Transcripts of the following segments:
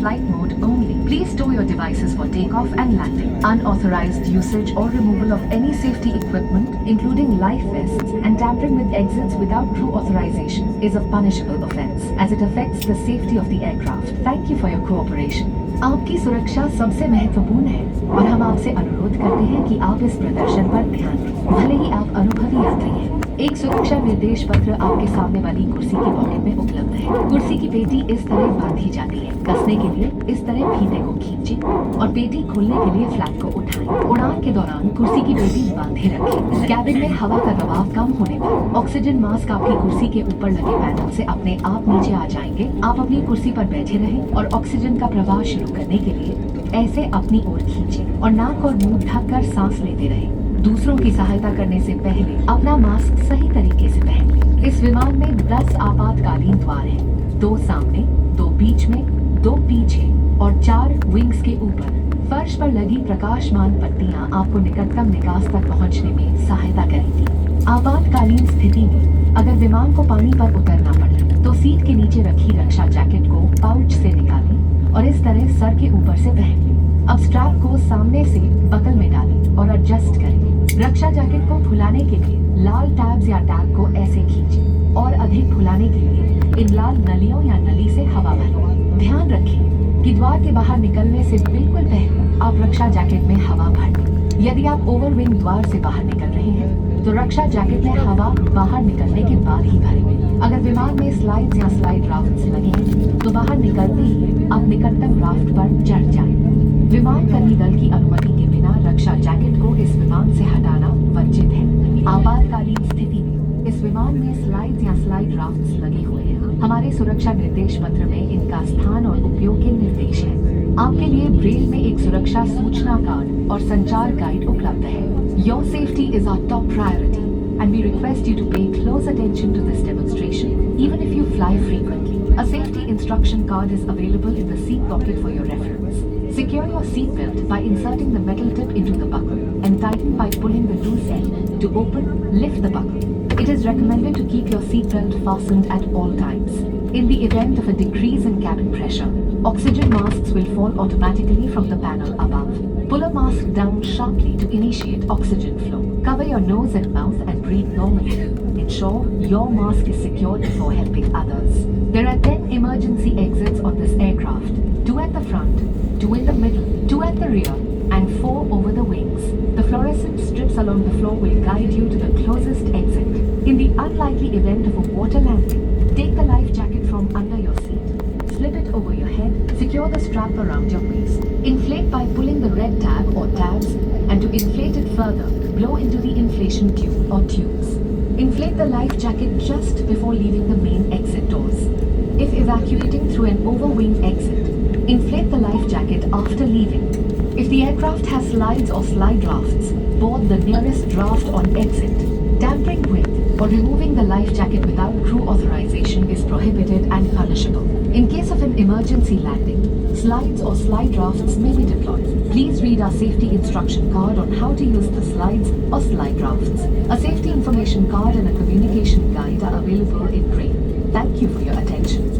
flight mode only. Please store your devices for takeoff and landing. Unauthorized usage or removal of any safety equipment, including life vests, and tampering with exits without crew authorization is a punishable offense, as it affects the safety of the aircraft. Thank you for your cooperation. आपकी सुरक्षा सबसे महत्वपूर्ण है और हम आपसे अनुरोध करते हैं कि आप इस प्रदर्शन पर ध्यान दें, भले ही आप अनुभवी यात्री हैं। एक सुरक्षा निर्देश पत्र आपके सामने वाली कुर्सी की पॉकेट में उपलब्ध है। कुर्सी की पेटी इस तरह बांधी जाती है। कसने के लिए इस तरह फीते को खींचें और पेटी खोलने के लिए फ्लैप को उठाएं। उड़ान के दौरान कुर्सी की पेटी बांधे रखें। कैबिन में हवा का दबाव कम होने पर ऑक्सीजन मास्क आपकी कुर्सी के ऊपर लगे पैनल से अपने आप नीचे आ जाएंगे। आप अपनी कुर्सी पर बैठे रहें और ऑक्सीजन का प्रवाह शुरू करने के लिए ऐसे अपनी ओर खींचें और नाक और मुंह ढककर सांस लेते रहें। दूसरों की सहायता करने से पहले अपना मास्क सही तरीके से पहन लें। इस विमान में 10 आपातकालीन द्वार हैं, 2 सामने, 2 बीच में, 2 पीछे और 4 विंग्स के ऊपर। फर्श पर लगी प्रकाशमान पट्टियां आपको निकटतम निकास तक पहुंचने में सहायता करेंगी। आपातकालीन स्थिति में अगर विमान को पानी पर उतरना पड़े तो सीट के नीचे रखी रक्षा जैकेट को पाउच से निकालें और इस तरह सर के ऊपर से पहन लें। अब स्ट्रैप को सामने से बकल में डालें और एडजस्ट करें। रक्षा जैकेट को फुलाने के लिए लाल टैब्स या टैब को ऐसे खींचें और अधिक फुलाने के लिए इन लाल नलियों या नली से हवा भरें। ध्यान रखें कि द्वार के बाहर निकलने से बिल्कुल पहले आप रक्षा जैकेट में हवा भर लें। यदि आप ओवरविंग द्वार से बाहर निकल रहे हैं तो रक्षा जैकेट में हवा बाहर निकलने के बाद ही भरें। अगर विमान में स्लाइड्स या स्लाइड राफ्ट्स लगे हैं तो बाहर निकलते ही आप निकटतम राफ्ट पर चढ़ जाएं। विमान कर्मी दल की अनुमति के बिना रक्षा जैकेट को इस विमान से हटाना वर्जित है। आपातकालीन स्थिति में इस विमान में स्लाइड्स या स्लाइड राफ्ट्स लगे हुए हैं। हमारे सुरक्षा निर्देश पत्र में इनका स्थान और उपयोग के निर्देश हैं। आपके लिए ब्रेल में एक सुरक्षा सूचना कार्ड और संचार गाइड उपलब्ध है। Your safety is our top priority, and we request you to pay close attention to this demonstration, even if you fly frequently. A safety instruction card is available in the seat pocket for your reference. Secure your seatbelt by inserting the metal tip into the buckle and tighten by pulling the loose end. To open, lift the buckle. It is recommended to keep your seatbelt fastened at all times. In the event of a decrease in cabin pressure, oxygen masks will fall automatically from the panel above. Pull a mask down sharply to initiate oxygen flow. Cover your nose and mouth and breathe normally. Ensure your mask is secured before helping others. There are 10 emergency exits on this aircraft. 2 at the front, 2 in the middle, 2 at the rear, and 4 over the wings. The fluorescent strips along the floor will guide you to the closest exit. In the unlikely event of a water landing, take the life jacket from under your seat. Slip it over your head, secure the strap around your waist. Inflate by pulling the red tab or tabs, and to inflate it further, blow into the inflation tube or tubes. Inflate the life jacket just before leaving the main exit doors. If evacuating through an overwing exit, inflate the life jacket after leaving. If the aircraft has slides or slide rafts, board the nearest draft on exit. Tampering with or removing the life jacket without crew authorization is prohibited and punishable. In case of an emergency landing, slides or slide rafts may be deployed. Please read our safety instruction card on how to use the slides or slide rafts. A safety information card and a communication guide are available in gray. Thank you for your attention.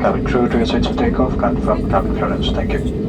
Cabin crew to your seats for takeoff. Confirm cabin clearance. Thank you.